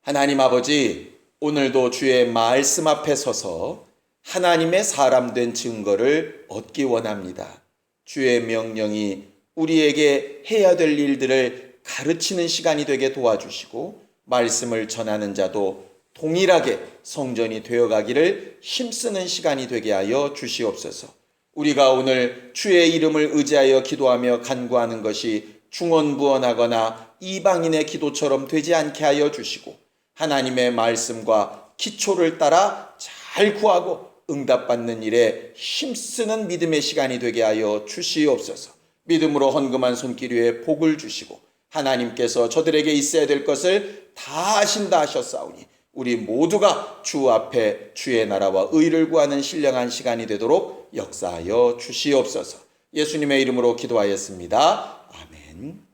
하나님 아버지, 오늘도 주의 말씀 앞에 서서 하나님의 사람 된 증거를 얻기 원합니다. 주의 명령이 우리에게 해야 될 일들을 가르치는 시간이 되게 도와주시고 말씀을 전하는 자도 동일하게 성전이 되어가기를 힘쓰는 시간이 되게 하여 주시옵소서. 우리가 오늘 주의 이름을 의지하여 기도하며 간구하는 것이 중언부언하거나 이방인의 기도처럼 되지 않게 하여 주시고 하나님의 말씀과 기초를 따라 잘 구하고 응답받는 일에 힘쓰는 믿음의 시간이 되게 하여 주시옵소서. 믿음으로 헌금한 손길 위에 복을 주시고 하나님께서 저들에게 있어야 될 것을 다 하신다 하셨사오니 우리 모두가 주 앞에 주의 나라와 의를 구하는 신령한 시간이 되도록 역사하여 주시옵소서. 예수님의 이름으로 기도하였습니다. 아멘.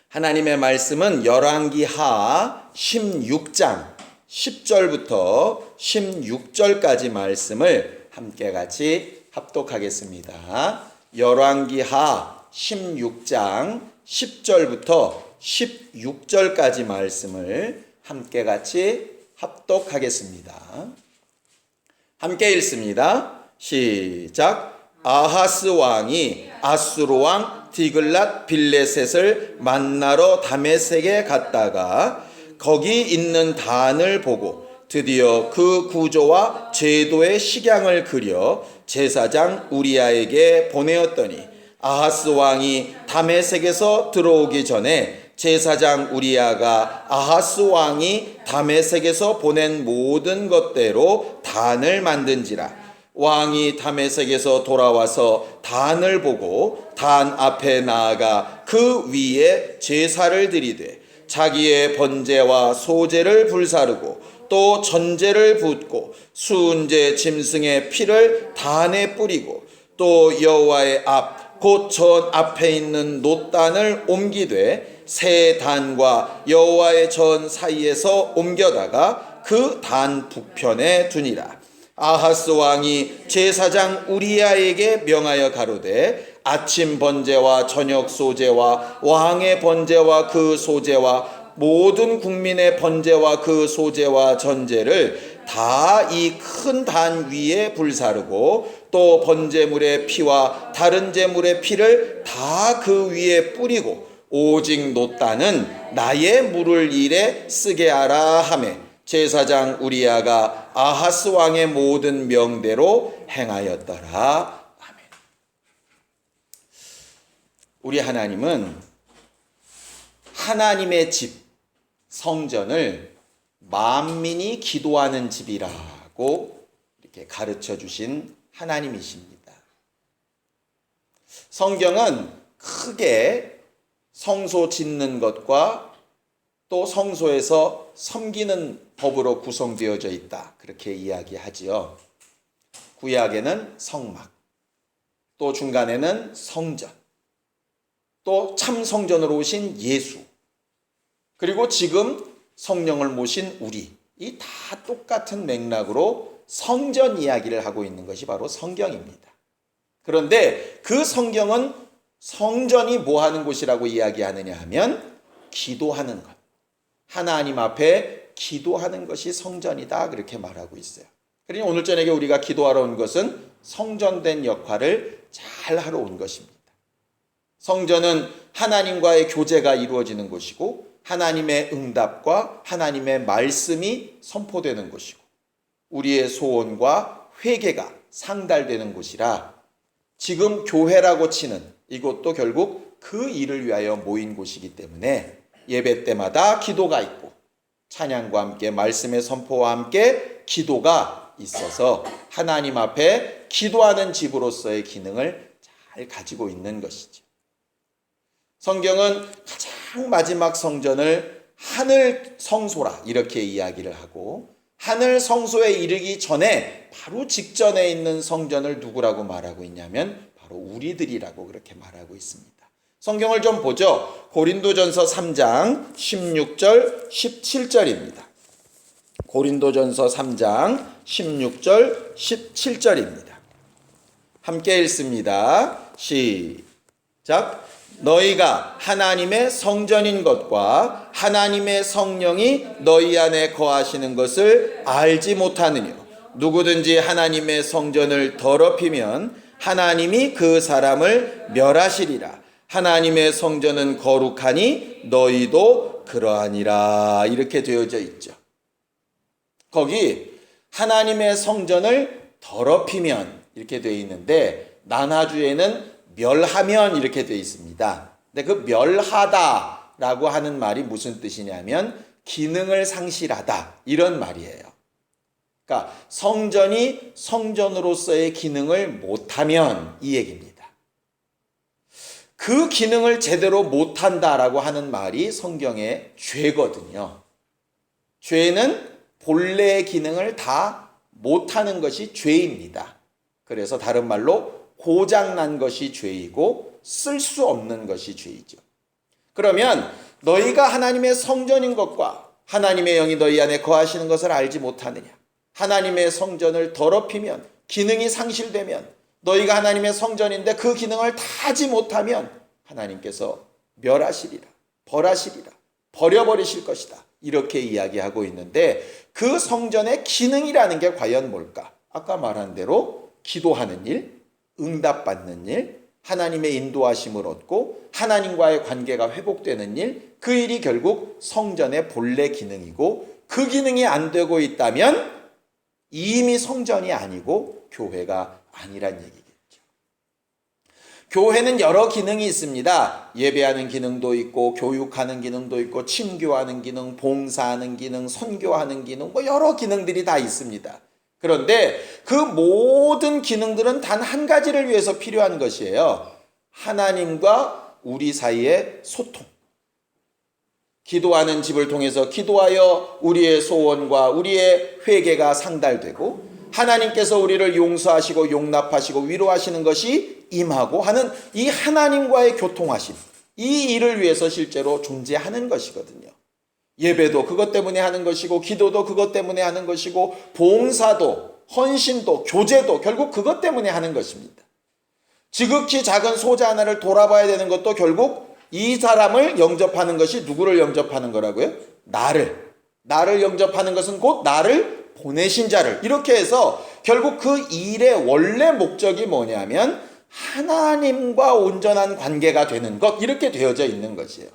하나님의 말씀은 열왕기하 16장 10절부터 16절까지 말씀을 함께 같이 합독하겠습니다. 열왕기하 16장 10절부터 16절까지 말씀을 함께 같이 합독하겠습니다. 함께 읽습니다. 시작. 아하스 왕이 아수르 왕 디글랏 빌레셋을 만나러 다메섹에 갔다가 거기 있는 단을 보고 드디어 그 구조와 제도의 식양을 그려 제사장 우리야에게 보내었더니 아하스 왕이 다메섹에서 들어오기 전에 제사장 우리야가 아하스 왕이 다메섹에서 보낸 모든 것대로 단을 만든지라. 왕이 다메섹에서 돌아와서 단을 보고 단 앞에 나아가 그 위에 제사를 드리되 자기의 번제와 소제를 불사르고 또 전제를 붓고 순제 짐승의 피를 단에 뿌리고 또 여호와의 앞 곧 전 앞에 있는 놋단을 옮기되 새 단과 여호와의 전 사이에서 옮겨다가 그 단 북편에 두니라. 아하스 왕이 제사장 우리야에게 명하여 가로되 아침 번제와 저녁 소제와 왕의 번제와 그 소제와 모든 국민의 번제와 그 소제와 전제를 다 이 큰 단 위에 불사르고 또 번제물의 피와 다른 제물의 피를 다 그 위에 뿌리고 오직 놋단은 나의 물을 일에 쓰게 하라 하매 제사장 우리야가 아하스 왕의 모든 명대로 행하였더라. 아멘. 우리 하나님은 하나님의 집, 성전을 만민이 기도하는 집이라고 이렇게 가르쳐 주신 하나님이십니다. 성경은 크게 성소 짓는 것과 또 성소에서 섬기는 법으로 구성되어져 있다. 그렇게 이야기하지요. 구약에는 성막, 또 중간에는 성전, 또 참 성전으로 오신 예수, 그리고 지금 성령을 모신 우리, 이 다 똑같은 맥락으로 성전 이야기를 하고 있는 것이 바로 성경입니다. 그런데 그 성경은 성전이 뭐 하는 곳이라고 이야기하느냐 하면 기도하는 것, 하나님 앞에 기도하는 것이 성전이다 그렇게 말하고 있어요. 그러니 오늘 저녁에 우리가 기도하러 온 것은 성전된 역할을 잘 하러 온 것입니다. 성전은 하나님과의 교제가 이루어지는 곳이고 하나님의 응답과 하나님의 말씀이 선포되는 곳이고 우리의 소원과 회개가 상달되는 곳이라 지금 교회라고 치는 이곳도 결국 그 일을 위하여 모인 곳이기 때문에 예배 때마다 기도가 있고 찬양과 함께 말씀의 선포와 함께 기도가 있어서 하나님 앞에 기도하는 집으로서의 기능을 잘 가지고 있는 것이죠. 성경은 가장 마지막 성전을 하늘 성소라 이렇게 이야기를 하고 하늘 성소에 이르기 전에 바로 직전에 있는 성전을 누구라고 말하고 있냐면 바로 우리들이라고 그렇게 말하고 있습니다. 성경을 좀 보죠. 고린도전서 3장 16절 17절입니다. 고린도전서 3장 16절 17절입니다. 함께 읽습니다. 시작. 너희가 하나님의 성전인 것과 하나님의 성령이 너희 안에 거하시는 것을 알지 못하느냐. 누구든지 하나님의 성전을 더럽히면 하나님이 그 사람을 멸하시리라. 하나님의 성전은 거룩하니 너희도 그러하니라. 이렇게 되어져 있죠. 거기 하나님의 성전을 더럽히면 이렇게 되어 있는데 난하주에는 멸하면 이렇게 되어 있습니다. 근데 그 멸하다라고 하는 말이 무슨 뜻이냐면 기능을 상실하다 이런 말이에요. 그러니까 성전이 성전으로서의 기능을 못하면 이 얘기입니다. 그 기능을 제대로 못한다라고 하는 말이 성경의 죄거든요. 죄는 본래의 기능을 다 못하는 것이 죄입니다. 그래서 다른 말로 고장난 것이 죄이고 쓸 수 없는 것이 죄이죠. 그러면 너희가 하나님의 성전인 것과 하나님의 영이 너희 안에 거하시는 것을 알지 못하느냐. 하나님의 성전을 더럽히면 기능이 상실되면 너희가 하나님의 성전인데 그 기능을 다 하지 못하면 하나님께서 멸하시리라, 벌하시리라, 버려버리실 것이다. 이렇게 이야기하고 있는데 그 성전의 기능이라는 게 과연 뭘까? 아까 말한 대로 기도하는 일, 응답받는 일, 하나님의 인도하심을 얻고 하나님과의 관계가 회복되는 일, 그 일이 결국 성전의 본래 기능이고 그 기능이 안 되고 있다면 이미 성전이 아니고 교회가 아니란 얘기겠죠. 교회는 여러 기능이 있습니다. 예배하는 기능도 있고 교육하는 기능도 있고 침교하는 기능, 봉사하는 기능, 선교하는 기능 뭐 여러 기능들이 다 있습니다. 그런데 그 모든 기능들은 단 한 가지를 위해서 필요한 것이에요. 하나님과 우리 사이의 소통. 기도하는 집을 통해서 기도하여 우리의 소원과 우리의 회개가 상달되고 하나님께서 우리를 용서하시고 용납하시고 위로하시는 것이 임하고 하는 이 하나님과의 교통하심, 이 일을 위해서 실제로 존재하는 것이거든요. 예배도 그것 때문에 하는 것이고 기도도 그것 때문에 하는 것이고 봉사도 헌신도 교제도 결국 그것 때문에 하는 것입니다. 지극히 작은 소자 하나를 돌아봐야 되는 것도 결국 이 사람을 영접하는 것이 누구를 영접하는 거라고요? 나를 영접하는 것은 곧 나를 보내신 자를. 이렇게 해서 결국 그 일의 원래 목적이 뭐냐면 하나님과 온전한 관계가 되는 것, 이렇게 되어져 있는 것이에요.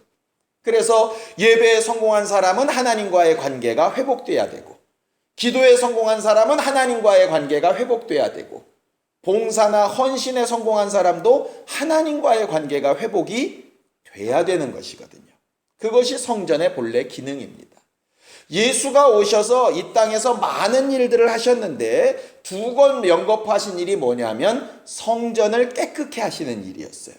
그래서 예배에 성공한 사람은 하나님과의 관계가 회복돼야 되고 기도에 성공한 사람은 하나님과의 관계가 회복돼야 되고 봉사나 헌신에 성공한 사람도 하나님과의 관계가 회복이 돼야 되는 것이거든요. 그것이 성전의 본래 기능입니다. 예수가 오셔서 이 땅에서 많은 일들을 하셨는데 두 번 영접하신 일이 뭐냐면 성전을 깨끗게 하시는 일이었어요.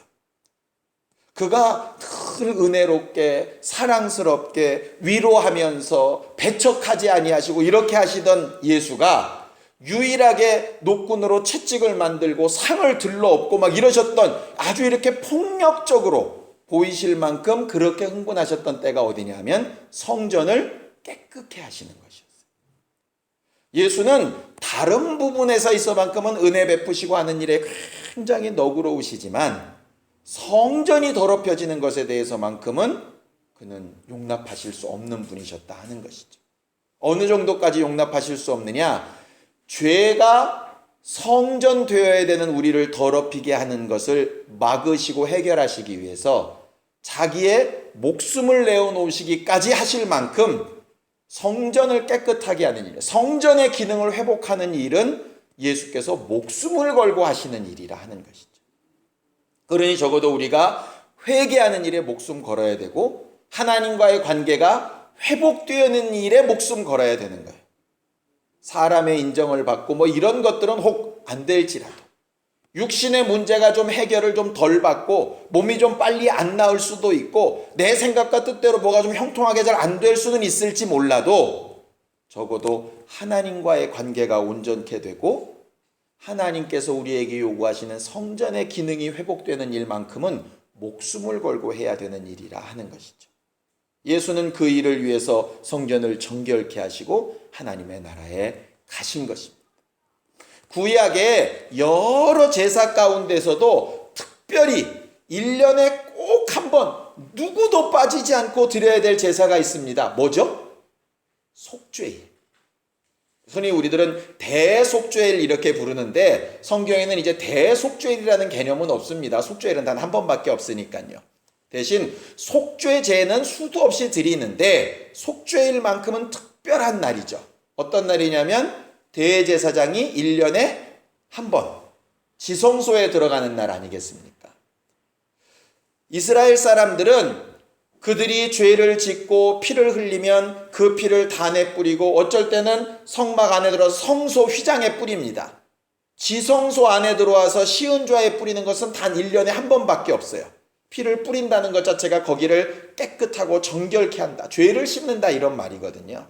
그가 늘 은혜롭게 사랑스럽게 위로하면서 배척하지 아니하시고 이렇게 하시던 예수가 유일하게 노끈으로 채찍을 만들고 상을 들러엎고 막 이러셨던 아주 이렇게 폭력적으로 보이실 만큼 그렇게 흥분하셨던 때가 어디냐면 성전을 깨끗게 하시는 것이었어요. 예수는 다른 부분에서 있어만큼은 은혜 베푸시고 하는 일에 굉장히 너그러우시지만 성전이 더럽혀지는 것에 대해서만큼은 그는 용납하실 수 없는 분이셨다 하는 것이죠. 어느 정도까지 용납하실 수 없느냐? 죄가 성전되어야 되는 우리를 더럽히게 하는 것을 막으시고 해결하시기 위해서 자기의 목숨을 내어놓으시기까지 하실 만큼 성전을 깨끗하게 하는 일, 성전의 기능을 회복하는 일은 예수께서 목숨을 걸고 하시는 일이라 하는 것이죠. 그러니 적어도 우리가 회개하는 일에 목숨 걸어야 되고 하나님과의 관계가 회복되는 일에 목숨 걸어야 되는 거예요. 사람의 인정을 받고 뭐 이런 것들은 혹 안 될지라도 육신의 문제가 좀 해결을 좀 덜 받고 몸이 좀 빨리 안 나을 수도 있고 내 생각과 뜻대로 뭐가 좀 형통하게 잘 안 될 수는 있을지 몰라도 적어도 하나님과의 관계가 온전케 되고 하나님께서 우리에게 요구하시는 성전의 기능이 회복되는 일만큼은 목숨을 걸고 해야 되는 일이라 하는 것이죠. 예수는 그 일을 위해서 성전을 정결케 하시고 하나님의 나라에 가신 것입니다. 구약의 여러 제사 가운데서도 특별히 1년에 꼭 수도 빠지지 않고 드려야 될 제사가 있습니다. 뭐죠? 속죄일. 흔히 우리들은 대속죄일 이렇게 부르는데 성경에는 이제 대속죄일이라는 개념은 없습니다. 속죄일은 단 한 번밖에 없으니까요. 대신 속죄제는 수도 없이 드리는데 속죄일만큼은 특별한 날이죠. 어떤 날이냐면 대제사장이 1년에 한 번 지성소에 들어가는 날 아니겠습니까? 이스라엘 사람들은 그들이 죄를 짓고 피를 흘리면 그 피를 단에 뿌리고 어쩔 때는 성막 안에 들어서 성소 휘장에 뿌립니다. 지성소 안에 들어와서 시은좌에 뿌리는 것은 단 1년에 한 번밖에 없어요. 피를 뿌린다는 것 자체가 거기를 깨끗하고 정결케 한다. 죄를 씻는다 이런 말이거든요.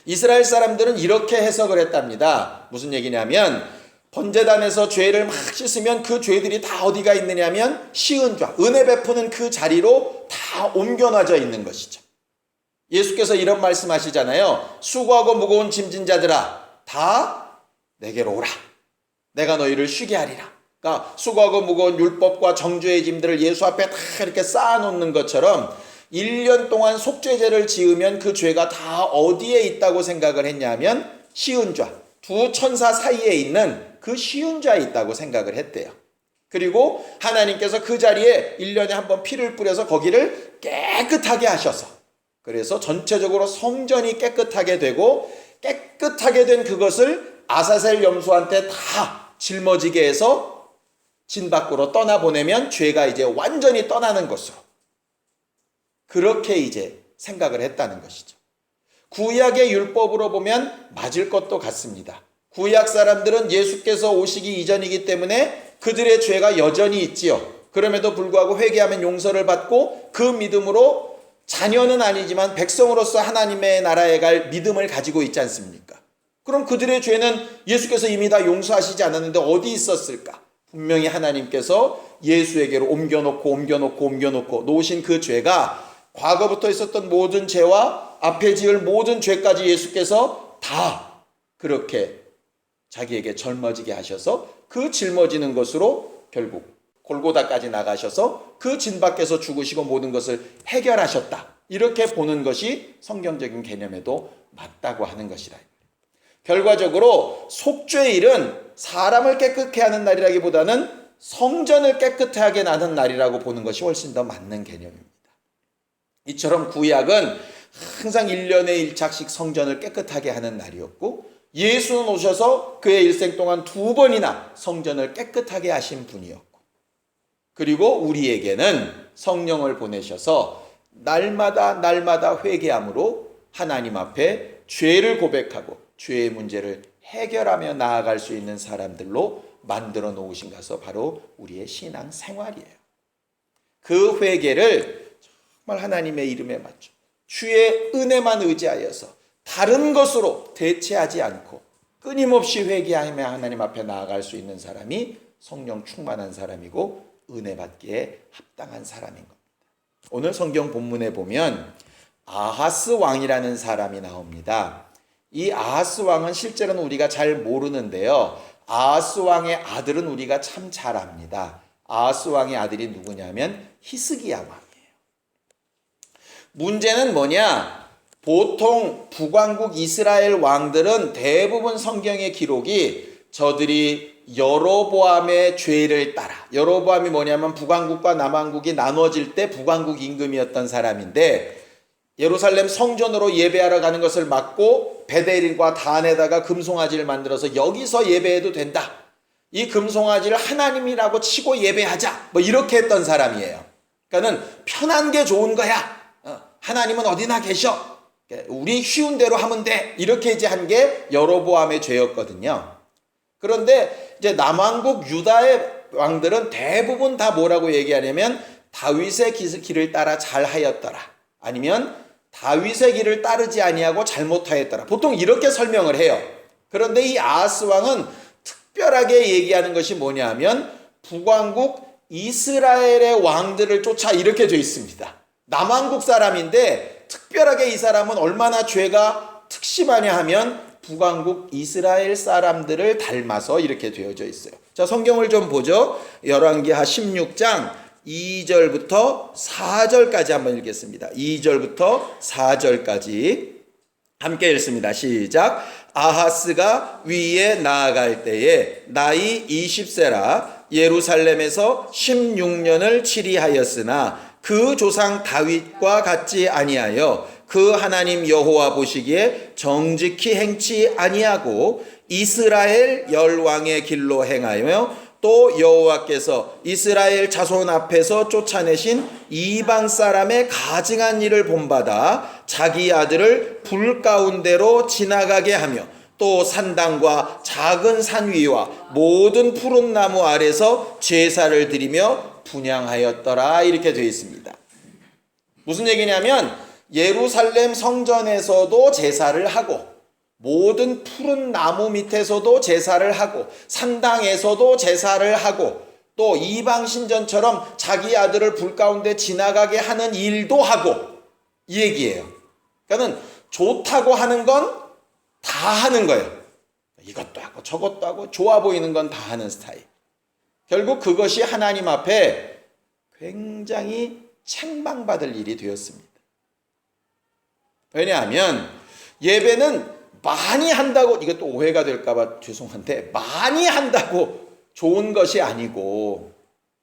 이스라엘 사람들은 이렇게 해석을 했답니다. 무슨 얘기냐면 번제단에서 죄를 막 씻으면 그 죄들이 다 어디가 있느냐면 시은좌, 은혜 베푸는 그 자리로 다 옮겨놔져 있는 것이죠. 예수께서 이런 말씀하시잖아요. 수고하고 무거운 짐진 자들아 다 내게로 오라. 내가 너희를 쉬게 하리라. 그러니까 수고하고 무거운 율법과 정죄의 짐들을 예수 앞에 다 이렇게 쌓아놓는 것처럼 1년 동안 속죄제를 지으면 그 죄가 다 어디에 있다고 생각을 했냐면 시은좌, 두 천사 사이에 있는 그 시은좌에 있다고 생각을 했대요. 그리고 하나님께서 그 자리에 1년에 한 번 피를 뿌려서 거기를 깨끗하게 하셔서 그래서 전체적으로 성전이 깨끗하게 되고 깨끗하게 된 그것을 아사셀 염소한테 다 짊어지게 해서 진 밖으로 떠나보내면 죄가 이제 완전히 떠나는 것으로 그렇게 이제 생각을 했다는 것이죠. 구약의 율법으로 보면 맞을 것도 같습니다. 구약 사람들은 예수께서 오시기 이전이기 때문에 그들의 죄가 여전히 있지요. 그럼에도 불구하고 회개하면 용서를 받고 그 믿음으로 자녀는 아니지만 백성으로서 하나님의 나라에 갈 믿음을 가지고 있지 않습니까? 그럼 그들의 죄는 예수께서 이미 다 용서하시지 않았는데 어디 있었을까? 분명히 하나님께서 예수에게로 옮겨놓고 놓으신 그 죄가 과거부터 있었던 모든 죄와 앞에 지을 모든 죄까지 예수께서 다 그렇게 자기에게 짊어지게 하셔서 그 짊어지는 것으로 결국 골고다까지 나가셔서 그 진 밖에서 죽으시고 모든 것을 해결하셨다. 이렇게 보는 것이 성경적인 개념에도 맞다고 하는 것이라. 결과적으로 속죄일은 사람을 깨끗게 하는 날이라기보다는 성전을 깨끗하게 하는 날이라고 보는 것이 훨씬 더 맞는 개념입니다. 이처럼 구약은 항상 1년에 1차씩 성전을 깨끗하게 하는 날이었고 예수는 오셔서 그의 일생 동안 2번이나 성전을 깨끗하게 하신 분이었고 그리고 우리에게는 성령을 보내셔서 날마다 회개함으로 하나님 앞에 죄를 고백하고 죄의 문제를 해결하며 나아갈 수 있는 사람들로 만들어 놓으신 것이 바로 우리의 신앙 생활이에요. 그 회개를 정말 하나님의 이름에 맞춰 주의 은혜만 의지하여서 다른 것으로 대체하지 않고 끊임없이 회개하며 하나님 앞에 나아갈 수 있는 사람이 성령 충만한 사람이고 은혜 받기에 합당한 사람인 겁니다. 오늘 성경 본문에 보면 아하스 왕이라는 사람이 나옵니다. 이 아하스 왕은 실제로는 우리가 잘 모르는데요. 아하스 왕의 아들은 우리가 참 잘 압니다. 아하스 왕의 아들이 누구냐면 히스기야 왕이에요. 문제는 뭐냐? 보통 북왕국 이스라엘 왕들은 대부분 성경의 기록이 저들이 여로보암의 죄를 따라, 여로보암이 뭐냐면 북왕국과 남왕국이 나눠질 때 북왕국 임금이었던 사람인데 예루살렘 성전으로 예배하러 가는 것을 막고 베델과 단에다가 금송아지를 만들어서 여기서 예배해도 된다. 이 금송아지를 하나님이라고 치고 예배하자. 뭐 이렇게 했던 사람이에요. 그러니까는 편한 게 좋은 거야. 하나님은 어디나 계셔. 우리 쉬운 대로 하면 돼. 이렇게 이제 한 게 여로보암의 죄였거든요. 그런데 이제 남왕국 유다의 왕들은 대부분 다 뭐라고 얘기하냐면 다윗의 길을 따라 잘하였더라. 아니면 다윗의 길을 따르지 아니하고 잘못하였더라. 보통 이렇게 설명을 해요. 그런데 이 아하스 왕은 특별하게 얘기하는 것이 뭐냐면 북왕국 이스라엘의 왕들을 쫓아 이렇게 돼 있습니다. 남왕국 사람인데 특별하게 이 사람은 얼마나 죄가 특심하냐 하면 북왕국 이스라엘 사람들을 닮아서 이렇게 되어져 있어요. 자, 성경을 좀 보죠. 열왕기하 16장 2절부터 4절까지 한번 읽겠습니다. 2절부터 4절까지 함께 읽습니다. 시작. 아하스가 위에 나아갈 때에 나이 20세라 예루살렘에서 16년을 치리하였으나 그 조상 다윗과 같지 아니하여 그 하나님 여호와 보시기에 정직히 행치 아니하고 이스라엘 열왕의 길로 행하며 또 여호와께서 이스라엘 자손 앞에서 쫓아내신 이방 사람의 가증한 일을 본받아 자기 아들을 불 가운데로 지나가게 하며 또 산당과 작은 산 위와 모든 푸른 나무 아래서 제사를 드리며 분향하였더라. 이렇게 되어 있습니다. 무슨 얘기냐면 예루살렘 성전에서도 제사를 하고 모든 푸른 나무 밑에서도 제사를 하고 산당에서도 제사를 하고 또 이방 신전처럼 자기 아들을 불 가운데 지나가게 하는 일도 하고 이 얘기예요. 그러니까 좋다고 하는 건 다 하는 거예요. 이것도 하고 저것도 하고 좋아 보이는 건 다 하는 스타일. 결국 그것이 하나님 앞에 굉장히 책망받을 일이 되었습니다. 왜냐하면 예배는 많이 한다고, 이것도 오해가 될까봐 죄송한데, 많이 한다고 좋은 것이 아니고,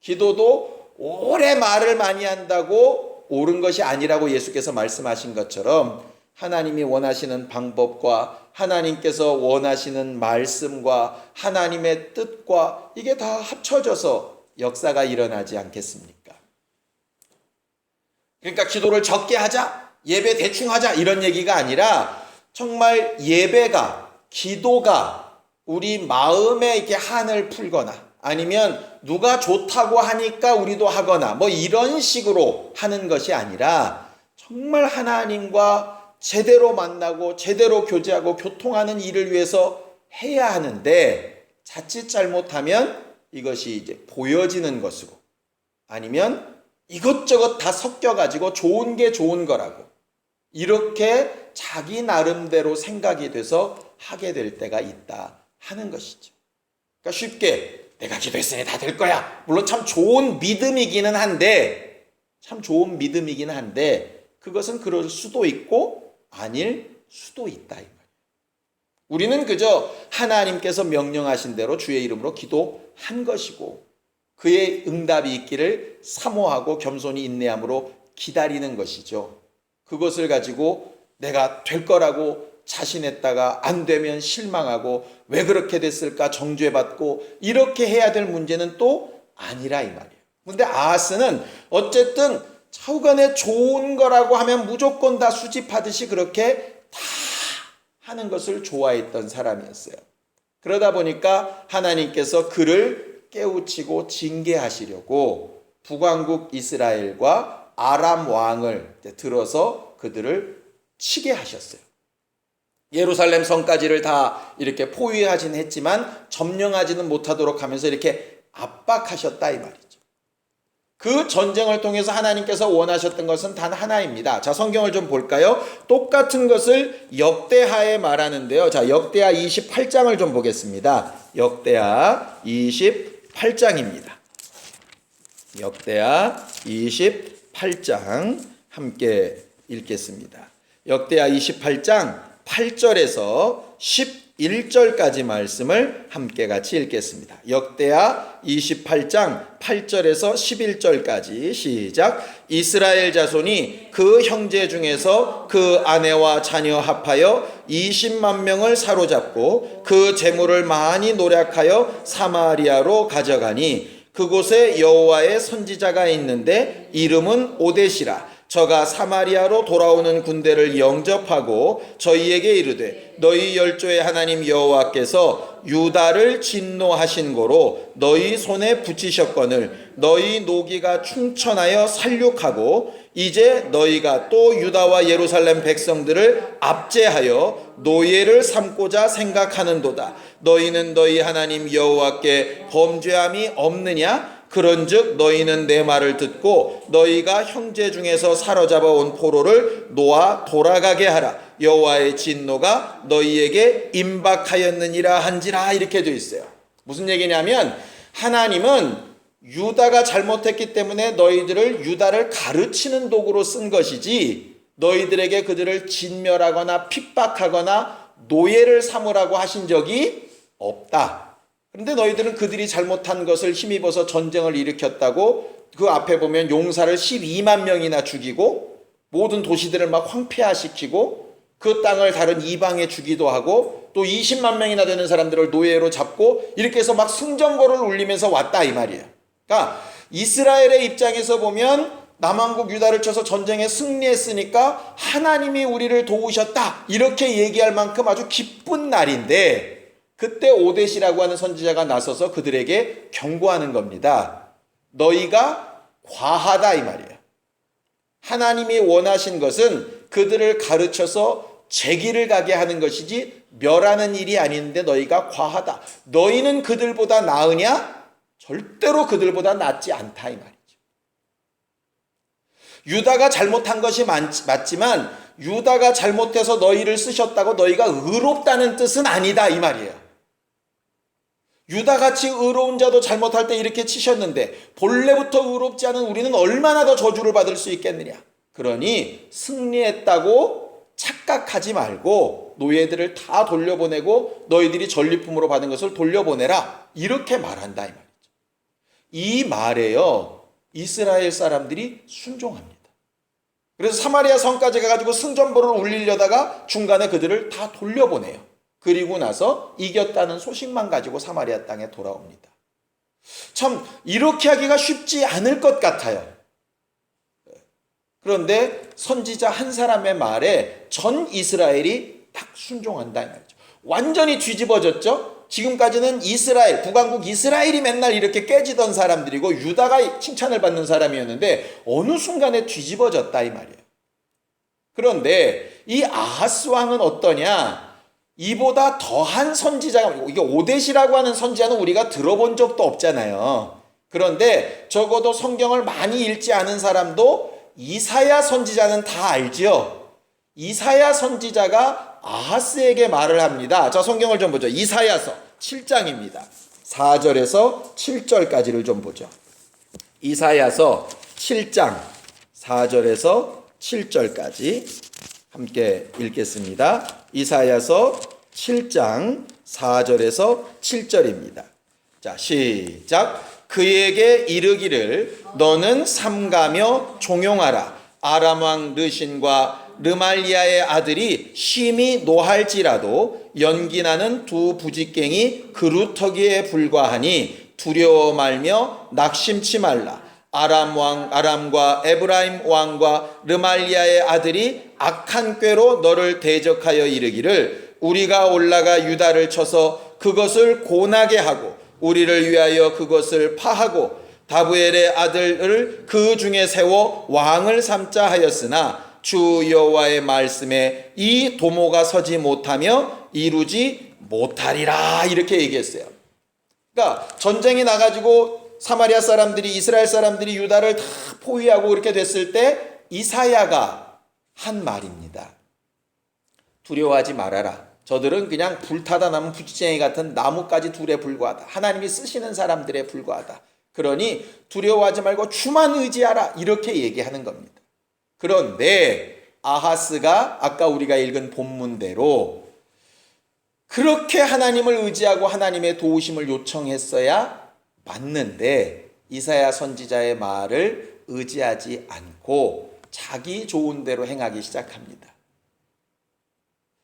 기도도 오래 말을 많이 한다고 옳은 것이 아니라고 예수께서 말씀하신 것처럼 하나님이 원하시는 방법과 하나님께서 원하시는 말씀과 하나님의 뜻과 이게 다 합쳐져서 역사가 일어나지 않겠습니까? 그러니까 기도를 적게 하자, 예배 대충 하자 이런 얘기가 아니라 정말 예배가, 기도가 우리 마음에 이렇게 한을 풀거나 아니면 누가 좋다고 하니까 우리도 하거나 뭐 이런 식으로 하는 것이 아니라 정말 하나님과 제대로 만나고 제대로 교제하고 교통하는 일을 위해서 해야 하는데 자칫 잘못하면 이것이 이제 보여지는 것으로 아니면 이것저것 다 섞여가지고 좋은 게 좋은 거라고 이렇게 자기 나름대로 생각이 돼서 하게 될 때가 있다 하는 것이죠. 그러니까 쉽게 내가 기도했으니 다 될 거야. 물론 참 좋은 믿음이기는 한데 그것은 그럴 수도 있고 아닐 수도 있다 이 말이에요. 우리는 그저 하나님께서 명령하신 대로 주의 이름으로 기도한 것이고 그의 응답이 있기를 사모하고 겸손히 인내함으로 기다리는 것이죠. 그것을 가지고 내가 될 거라고 자신했다가 안 되면 실망하고 왜 그렇게 됐을까 정죄받고 이렇게 해야 될 문제는 또 아니라 이 말이에요. 근데 아하스는 어쨌든 차후간에 좋은 거라고 하면 무조건 다 수집하듯이 그렇게 다 하는 것을 좋아했던 사람이었어요. 그러다 보니까 하나님께서 그를 깨우치고 징계하시려고 북왕국 이스라엘과 아람 왕을 들어서 그들을 치게 하셨어요. 예루살렘 성까지를 다 이렇게 포위하진 했지만 점령하지는 못하도록 하면서 이렇게 압박하셨다 이 말이죠. 그 전쟁을 통해서 하나님께서 원하셨던 것은 단 하나입니다. 자, 성경을 좀 볼까요? 똑같은 것을 역대하에 말하는데요. 자, 역대하 28장을 좀 보겠습니다. 역대하 28장입니다. 역대하 28장 함께 읽겠습니다. 역대하 28장 8절에서 11절까지 말씀을 함께 같이 읽겠습니다. 역대하 28장 8절에서 11절까지 시작. 이스라엘 자손이 그 형제 중에서 그 아내와 자녀 합하여 20만 명을 사로잡고 그 재물을 많이 노략하여 사마리아로 가져가니 그곳에 여호와의 선지자가 있는데 이름은 오뎃이라. 저가 사마리아로 돌아오는 군대를 영접하고 저희에게 이르되 너희 열조의 하나님 여호와께서 유다를 진노하신 고로 너희 손에 붙이셨거늘 너희 노기가 충천하여 살육하고 이제 너희가 또 유다와 예루살렘 백성들을 압제하여 노예를 삼고자 생각하는도다. 너희는 너희 하나님 여호와께 범죄함이 없느냐? 그런즉 너희는 내 말을 듣고 너희가 형제 중에서 사로잡아 온 포로를 놓아 돌아가게 하라. 여호와의 진노가 너희에게 임박하였느니라 한지라. 이렇게 되어 있어요. 무슨 얘기냐면 하나님은 유다가 잘못했기 때문에 너희들을 유다를 가르치는 도구로 쓴 것이지 너희들에게 그들을 진멸하거나 핍박하거나 노예를 삼으라고 하신 적이 없다. 그런데 너희들은 그들이 잘못한 것을 힘입어서 전쟁을 일으켰다고 그 앞에 보면 용사를 12만 명이나 죽이고 모든 도시들을 막 황폐화시키고 그 땅을 다른 이방에 주기도 하고 또 20만 명이나 되는 사람들을 노예로 잡고 이렇게 해서 막 승전거를 울리면서 왔다 이 말이에요. 그러니까 이스라엘의 입장에서 보면 남왕국 유다를 쳐서 전쟁에 승리했으니까 하나님이 우리를 도우셨다 이렇게 얘기할 만큼 아주 기쁜 날인데 그때 오뎃이라고 하는 선지자가 나서서 그들에게 경고하는 겁니다. 너희가 과하다 이 말이에요. 하나님이 원하신 것은 그들을 가르쳐서 제기를 가게 하는 것이지 멸하는 일이 아닌데 너희가 과하다. 너희는 그들보다 나으냐? 절대로 그들보다 낫지 않다 이 말이죠. 유다가 잘못한 것이 맞지만 유다가 잘못해서 너희를 쓰셨다고 너희가 의롭다는 뜻은 아니다 이 말이에요. 유다같이 의로운 자도 잘못할 때 이렇게 치셨는데 본래부터 의롭지 않은 우리는 얼마나 더 저주를 받을 수 있겠느냐. 그러니 승리했다고 착각하지 말고 노예들을 다 돌려보내고 너희들이 전리품으로 받은 것을 돌려보내라 이렇게 말한다 이 말이죠. 이 말에요 이스라엘 사람들이 순종합니다. 그래서 사마리아 성까지 가가지고 승전보를 울리려다가 중간에 그들을 다 돌려보내요. 그리고 나서 이겼다는 소식만 가지고 사마리아 땅에 돌아옵니다. 참 이렇게 하기가 쉽지 않을 것 같아요. 그런데 선지자 한 사람의 말에 전 이스라엘이 딱 순종한다 이 말이죠. 완전히 뒤집어졌죠. 지금까지는 이스라엘, 북왕국 이스라엘이 맨날 이렇게 깨지던 사람들이고 유다가 칭찬을 받는 사람이었는데 어느 순간에 뒤집어졌다 이 말이에요. 그런데 이 아하스 왕은 어떠냐? 이보다 더한 선지자가, 이게 오뎃이라고 하는 선지자는 우리가 들어본 적도 없잖아요. 그런데 적어도 성경을 많이 읽지 않은 사람도 이사야 선지자는 다 알지요. 이사야 선지자가 아하스에게 말을 합니다. 자, 성경을 좀 보죠. 이사야서 7장입니다. 4절에서 7절까지를 좀 보죠. 이사야서 7장 4절에서 7절까지 함께 읽겠습니다. 이사야서 7장 4절에서 7절입니다. 자, 시작. 그에게 이르기를 너는 삼가며 종용하라. 아람 왕 르신과 르말리아의 아들이 심히 노할지라도 연기나는 두 부직갱이 그루터기에 불과하니 두려워 말며 낙심치 말라. 아람과 에브라임 왕과 르말리아의 아들이 악한 꾀로 너를 대적하여 이르기를 우리가 올라가 유다를 쳐서 그것을 고나게 하고 우리를 위하여 그것을 파하고 다부엘의 아들을 그 중에 세워 왕을 삼자 하였으나 주 여호와의 말씀에 이 도모가 서지 못하며 이루지 못하리라 이렇게 얘기했어요. 그러니까 전쟁이 나가지고 사마리아 사람들이 이스라엘 사람들이 유다를 다 포위하고 그렇게 됐을 때 이사야가 한 말입니다. 두려워하지 말아라. 저들은 그냥 불타다 남은 부지쟁이 같은 나뭇가지 둘에 불과하다. 하나님이 쓰시는 사람들에 불과하다. 그러니 두려워하지 말고 주만 의지하라. 이렇게 얘기하는 겁니다. 그런데 아하스가 아까 우리가 읽은 본문대로 그렇게 하나님을 의지하고 하나님의 도우심을 요청했어야 맞는데 이사야 선지자의 말을 의지하지 않고 자기 좋은 대로 행하기 시작합니다.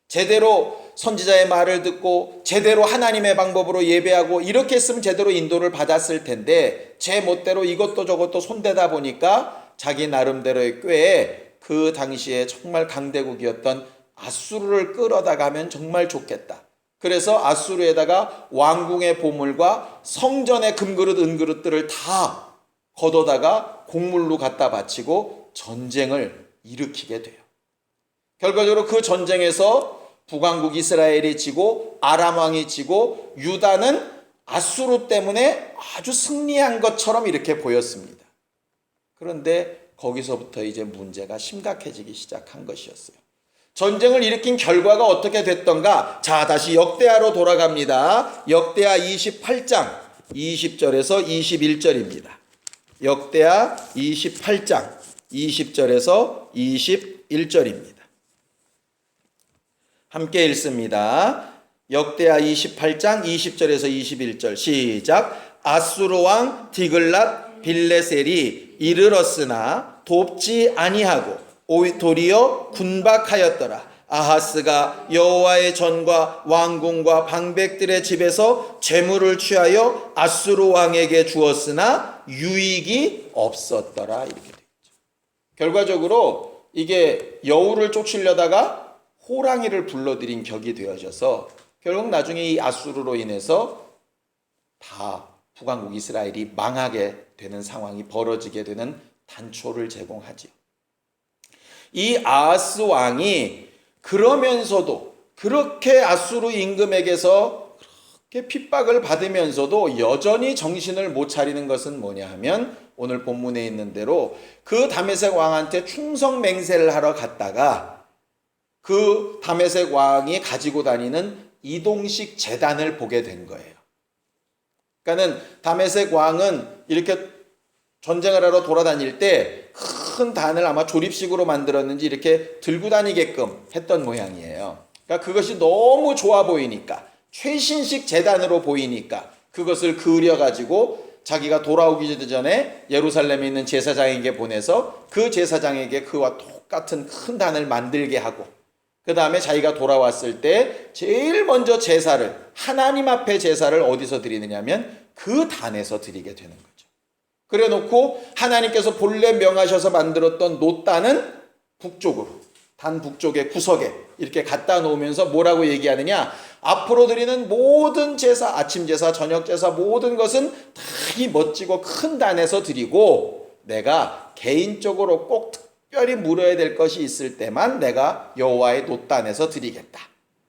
제대로 선지자의 말을 듣고 제대로 하나님의 방법으로 예배하고 이렇게 했으면 제대로 인도를 받았을 텐데 제 멋대로 이것도 저것도 손대다 보니까 자기 나름대로의 꾀에 그 당시에 정말 강대국이었던 아수르를 끌어다가면 정말 좋겠다. 그래서 아수르에다가 왕궁의 보물과 성전의 금그릇 은그릇들을 다 걷어다가 곡물로 갖다 바치고 전쟁을 일으키게 돼요. 결과적으로 그 전쟁에서 북왕국 이스라엘이 지고 아람 왕이 지고 유다는 아수르 때문에 아주 승리한 것처럼 이렇게 보였습니다. 그런데 거기서부터 이제 문제가 심각해지기 시작한 것이었어요. 전쟁을 일으킨 결과가 어떻게 됐던가? 자, 다시 역대하로 돌아갑니다. 역대하 28장 20절에서 21절입니다. 역대하 28장 20절에서 21절입니다. 함께 읽습니다. 역대하 28장 20절에서 21절 시작. 아수르 왕 디글랏 빌레셀이 이르렀으나 돕지 아니하고 도리어 군박하였더라. 아하스가 여호와의 전과 왕궁과 방백들의 집에서 재물을 취하여 아수르 왕에게 주었으나 유익이 없었더라. 이렇게 되죠. 결과적으로 이게 여우를 쫓으려다가 호랑이를 불러들인 격이 되어져서 결국 나중에 이 아수르로 인해서 다 북왕국 이스라엘이 망하게 되는 상황이 벌어지게 되는 단초를 제공하죠. 이 아하스 왕이 그러면서도 그렇게 아수르 임금에게서 그렇게 핍박을 받으면서도 여전히 정신을 못 차리는 것은 뭐냐 하면 오늘 본문에 있는 대로 그 다메섹 왕한테 충성 맹세를 하러 갔다가 그 다메섹 왕이 가지고 다니는 이동식 제단을 보게 된 거예요. 그러니까는 다메섹 왕은 이렇게 전쟁을 하러 돌아다닐 때 큰 단을 아마 조립식으로 만들었는지 이렇게 들고 다니게끔 했던 모양이에요. 그러니까 그것이 너무 좋아 보이니까 최신식 제단으로 보이니까 그것을 그려가지고 자기가 돌아오기 전에 예루살렘에 있는 제사장에게 보내서 그 제사장에게 그와 똑같은 큰 단을 만들게 하고 그 다음에 자기가 돌아왔을 때 제일 먼저 제사를 하나님 앞에 제사를 어디서 드리느냐 하면 그 단에서 드리게 되는 거죠. 그래 놓고 하나님께서 본래 명하셔서 만들었던 놋단은 북쪽으로 단 북쪽의 구석에 이렇게 갖다 놓으면서 뭐라고 얘기하느냐, 앞으로 드리는 모든 제사, 아침 제사, 저녁 제사 모든 것은 다 이 멋지고 큰 단에서 드리고 내가 개인적으로 꼭 특별히 물어야 될 것이 있을 때만 내가 여호와의 놋단에서 드리겠다.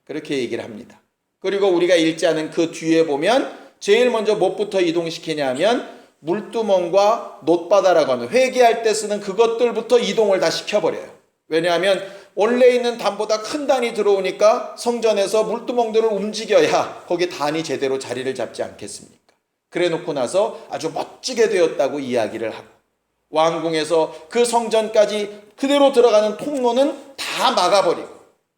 그렇게 얘기를 합니다. 그리고 우리가 읽지 않은 그 뒤에 보면 제일 먼저 무엇부터 이동시키냐 하면 물두멍과 놋바다라고 하는 회개할 때 쓰는 그것들부터 이동을 다 시켜버려요. 왜냐하면 원래 있는 단보다 큰 단이 들어오니까 성전에서 물두멍들을 움직여야 거기 단이 제대로 자리를 잡지 않겠습니까? 그래 놓고 나서 아주 멋지게 되었다고 이야기를 하고 왕궁에서 그 성전까지 그대로 들어가는 통로는 다 막아버리고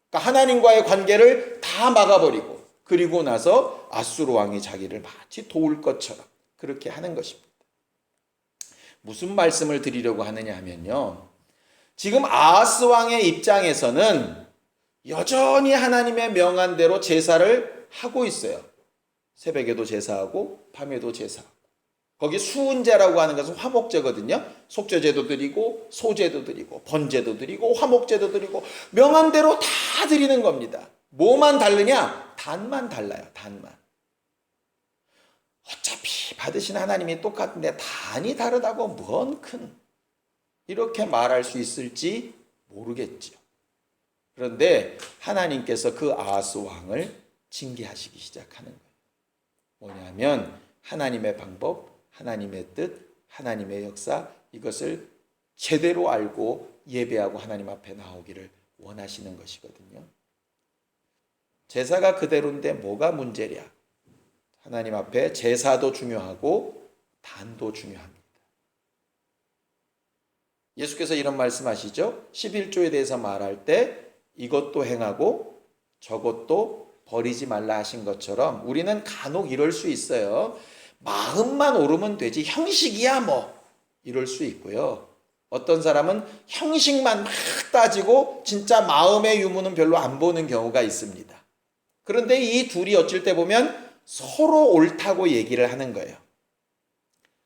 그러니까 하나님과의 관계를 다 막아버리고 그리고 나서 아수르 왕이 자기를 마치 도울 것처럼 그렇게 하는 것입니다. 무슨 말씀을 드리려고 하느냐 하면요, 지금 아하스 왕의 입장에서는 여전히 하나님의 명한 대로 제사를 하고 있어요. 새벽에도 제사하고 밤에도 제사하고 거기 수은제라고 하는 것은 화목제거든요. 속죄제도 드리고 소제도 드리고 번제도 드리고 화목제도 드리고 명한 대로 다 드리는 겁니다. 뭐만 다르냐? 단만 달라요. 단만. 어차피 받으신 하나님이 똑같은데 단이 다르다고 뭔 큰 이렇게 말할 수 있을지 모르겠죠. 그런데 하나님께서 그 아하스 왕을 징계하시기 시작하는 거예요. 뭐냐면 하나님의 방법, 하나님의 뜻, 하나님의 역사 이것을 제대로 알고 예배하고 하나님 앞에 나오기를 원하시는 것이거든요. 제사가 그대로인데 뭐가 문제랴? 하나님 앞에 제사도 중요하고 단도 중요합니다. 예수께서 이런 말씀하시죠. 11조에 대해서 말할 때 이것도 행하고 저것도 버리지 말라 하신 것처럼 우리는 간혹 이럴 수 있어요. 마음만 옳으면 되지 형식이야 뭐 이럴 수 있고요. 어떤 사람은 형식만 막 따지고 진짜 마음의 유무는 별로 안 보는 경우가 있습니다. 그런데 이 둘이 어쩔 때 보면 서로 옳다고 얘기를 하는 거예요.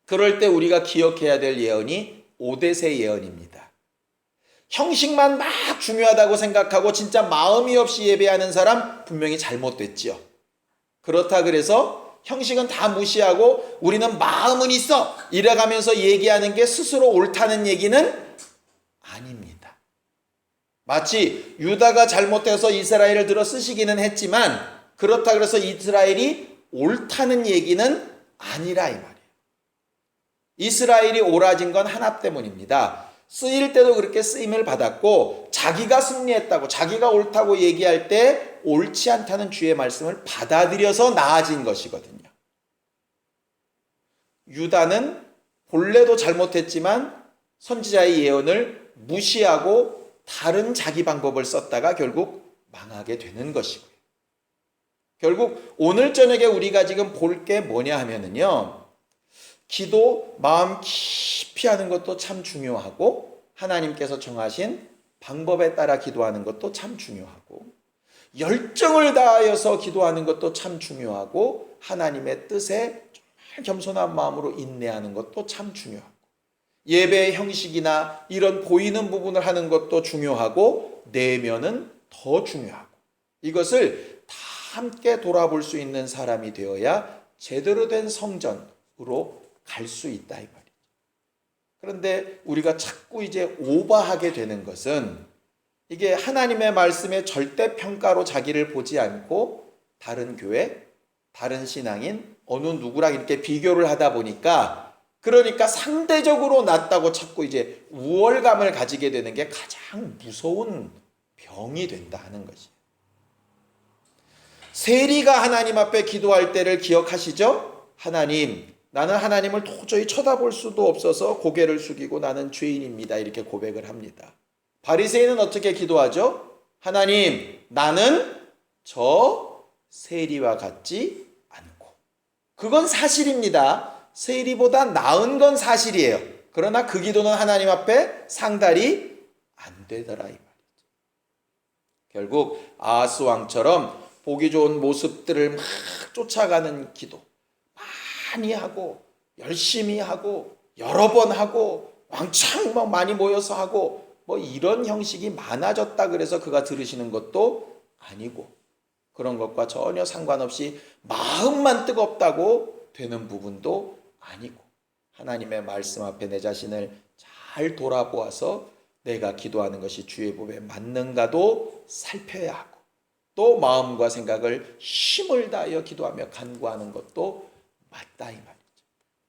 그럴 때 우리가 기억해야 될 예언이 오데세 예언입니다. 형식만 막 중요하다고 생각하고 진짜 마음이 없이 예배하는 사람 분명히 잘못됐지요. 그렇다 그래서 형식은 다 무시하고 우리는 마음은 있어 이래가면서 얘기하는 게 스스로 옳다는 얘기는 아닙니다. 마치 유다가 잘못해서 이스라엘을 들어 쓰시기는 했지만 그렇다 그래서 이스라엘이 옳다는 얘기는 아니라 이 말이에요. 이스라엘이 옳아진 건 하나 때문입니다. 쓰일 때도 그렇게 쓰임을 받았고 자기가 승리했다고 자기가 옳다고 얘기할 때 옳지 않다는 주의 말씀을 받아들여서 나아진 것이거든요. 유다는 본래도 잘못했지만 선지자의 예언을 무시하고 다른 자기 방법을 썼다가 결국 망하게 되는 것이고요. 결국 오늘 저녁에 우리가 지금 볼 게 뭐냐 하면은요, 기도 마음 깊이 하는 것도 참 중요하고 하나님께서 정하신 방법에 따라 기도하는 것도 참 중요하고 열정을 다하여서 기도하는 것도 참 중요하고 하나님의 뜻에 정말 겸손한 마음으로 인내하는 것도 참 중요하고 예배의 형식이나 이런 보이는 부분을 하는 것도 중요하고 내면은 더 중요하고 이것을 다 함께 돌아볼 수 있는 사람이 되어야 제대로 된 성전으로 갈 수 있다 이 말이죠. 그런데 우리가 자꾸 이제 오버하게 되는 것은 이게 하나님의 말씀에 절대 평가로 자기를 보지 않고 다른 교회, 다른 신앙인, 어느 누구랑 이렇게 비교를 하다 보니까 그러니까 상대적으로 낫다고 자꾸 이제 우월감을 가지게 되는 게 가장 무서운 병이 된다 하는 것이에요. 세리가 하나님 앞에 기도할 때를 기억하시죠? 하나님, 나는 하나님을 도저히 쳐다볼 수도 없어서 고개를 숙이고 나는 죄인입니다. 이렇게 고백을 합니다. 바리새인은 어떻게 기도하죠? 하나님, 나는 저 세리와 같지 않고. 그건 사실입니다. 세리보다 나은 건 사실이에요. 그러나 그 기도는 하나님 앞에 상달이 안 되더라 이 말이죠. 결국 아하스 왕처럼 보기 좋은 모습들을 막 쫓아가는 기도 많이 하고 열심히 하고 여러 번 하고 왕창 많이 모여서 하고 이런 형식이 많아졌다 그래서 그가 들으시는 것도 아니고 그런 것과 전혀 상관없이 마음만 뜨겁다고 되는 부분도 아니고 하나님의 말씀 앞에 내 자신을 잘 돌아보아서 내가 기도하는 것이 주의 법에 맞는가도 살펴야 하고 또 마음과 생각을 힘을 다하여 기도하며 간구하는 것도 맞다 이 말이죠.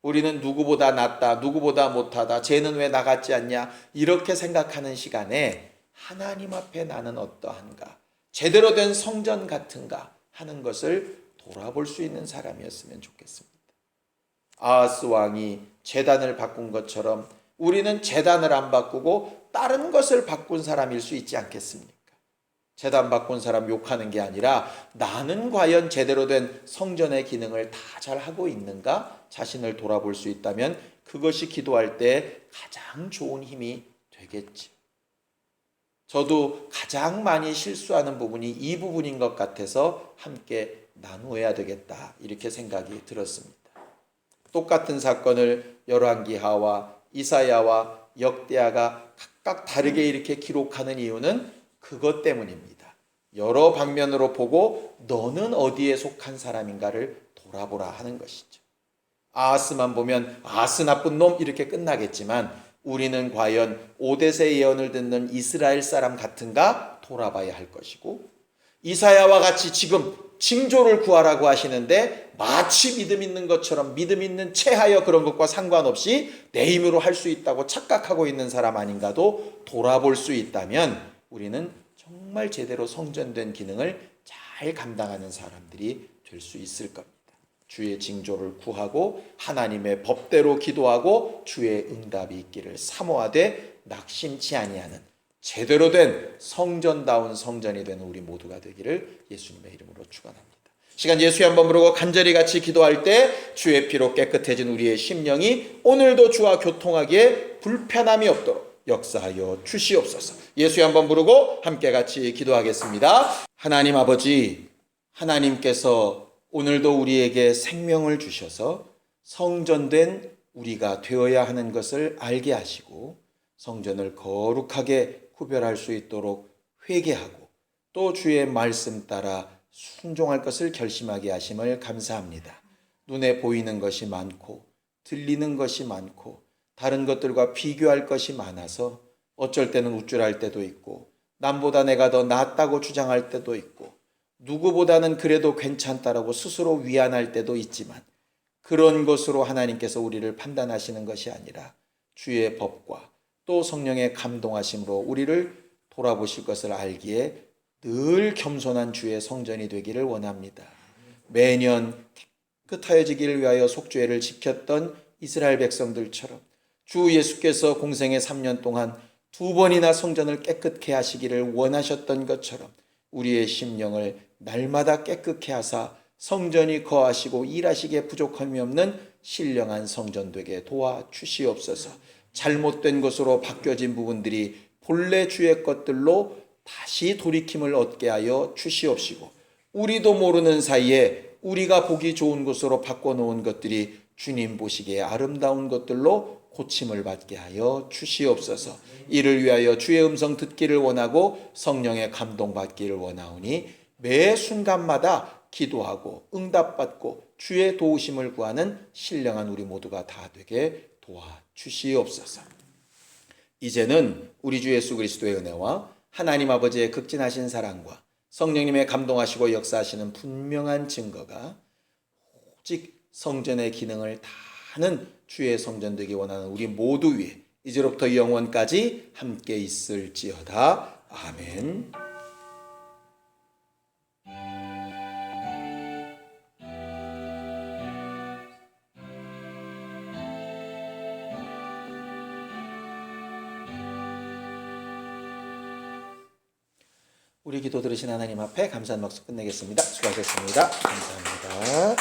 우리는 누구보다 낫다, 누구보다 못하다, 쟤는 왜 나 같지 않냐 이렇게 생각하는 시간에 하나님 앞에 나는 어떠한가, 제대로 된 성전 같은가 하는 것을 돌아볼 수 있는 사람이었으면 좋겠습니다. 아하스 왕이 제단을 바꾼 것처럼 우리는 제단을 안 바꾸고 다른 것을 바꾼 사람일 수 있지 않겠습니까? 제단 바꾼 사람 욕하는 게 아니라 나는 과연 제대로 된 성전의 기능을 다 잘하고 있는가 자신을 돌아볼 수 있다면 그것이 기도할 때 가장 좋은 힘이 되겠지. 저도 가장 많이 실수하는 부분이 이 부분인 것 같아서 함께 나누어야 되겠다 이렇게 생각이 들었습니다. 똑같은 사건을 열왕기하와 이사야와 역대하가 각각 다르게 이렇게 기록하는 이유는 그것 때문입니다. 여러 방면으로 보고 너는 어디에 속한 사람인가를 돌아보라 하는 것이죠. 아하스만 보면 아하스 나쁜 놈 이렇게 끝나겠지만 우리는 과연 오뎃의 예언을 듣는 이스라엘 사람 같은가 돌아봐야 할 것이고 이사야와 같이 지금 징조를 구하라고 하시는데 마치 믿음 있는 것처럼 믿음 있는 체하여 그런 것과 상관없이 내 힘으로 할 수 있다고 착각하고 있는 사람 아닌가도 돌아볼 수 있다면 우리는 정말 제대로 성전된 기능을 잘 감당하는 사람들이 될 수 있을 겁니다. 주의 징조를 구하고 하나님의 법대로 기도하고 주의 응답이 있기를 사모하되 낙심치 아니하는 제대로 된 성전다운 성전이 되는 우리 모두가 되기를 예수님의 이름으로 축원합니다. 시간 예수의 한번 부르고 간절히 같이 기도할 때 주의 피로 깨끗해진 우리의 심령이 오늘도 주와 교통하기에 불편함이 없도록 역사하여 주시옵소서. 예수의 한번 부르고 함께 같이 기도하겠습니다. 하나님 아버지, 하나님께서 오늘도 우리에게 생명을 주셔서 성전된 우리가 되어야 하는 것을 알게 하시고 성전을 거룩하게 구별할 수 있도록 회개하고 또 주의 말씀 따라 순종할 것을 결심하게 하심을 감사합니다. 눈에 보이는 것이 많고 들리는 것이 많고 다른 것들과 비교할 것이 많아서 어쩔 때는 우쭐할 때도 있고 남보다 내가 더 낫다고 주장할 때도 있고 누구보다는 그래도 괜찮다라고 스스로 위안할 때도 있지만 그런 것으로 하나님께서 우리를 판단하시는 것이 아니라 주의 법과 또 성령의 감동하심으로 우리를 돌아보실 것을 알기에 늘 겸손한 주의 성전이 되기를 원합니다. 매년 깨끗하여지기를 위하여 속죄를 지켰던 이스라엘 백성들처럼 주 예수께서 공생의 3년 동안 2번이나 성전을 깨끗게 하시기를 원하셨던 것처럼 우리의 심령을 날마다 깨끗게 하사 성전이 거하시고 일하시기에 부족함이 없는 신령한 성전 되게 도와주시옵소서. 잘못된 것으로 바뀌어진 부분들이 본래 주의 것들로 다시 돌이킴을 얻게 하여 주시옵시고, 우리도 모르는 사이에 우리가 보기 좋은 것으로 바꿔놓은 것들이 주님 보시기에 아름다운 것들로 고침을 받게 하여 주시옵소서. 이를 위하여 주의 음성 듣기를 원하고 성령의 감동받기를 원하오니 매 순간마다 기도하고 응답받고 주의 도우심을 구하는 신령한 우리 모두가 다 되게 도와주시옵소서. 이제는 우리 주 예수 그리스도의 은혜와 하나님 아버지의 극진하신 사랑과 성령님의 감동하시고 역사하시는 분명한 증거가 오직 성전의 기능을 다하는 주의 성전 되기 원하는 우리 모두 위에 이제로부터 영원까지 함께 있을지어다. 아멘. 우리 기도 들으신 하나님 앞에 감사한 박수 끝내겠습니다. 수고하셨습니다. 감사합니다.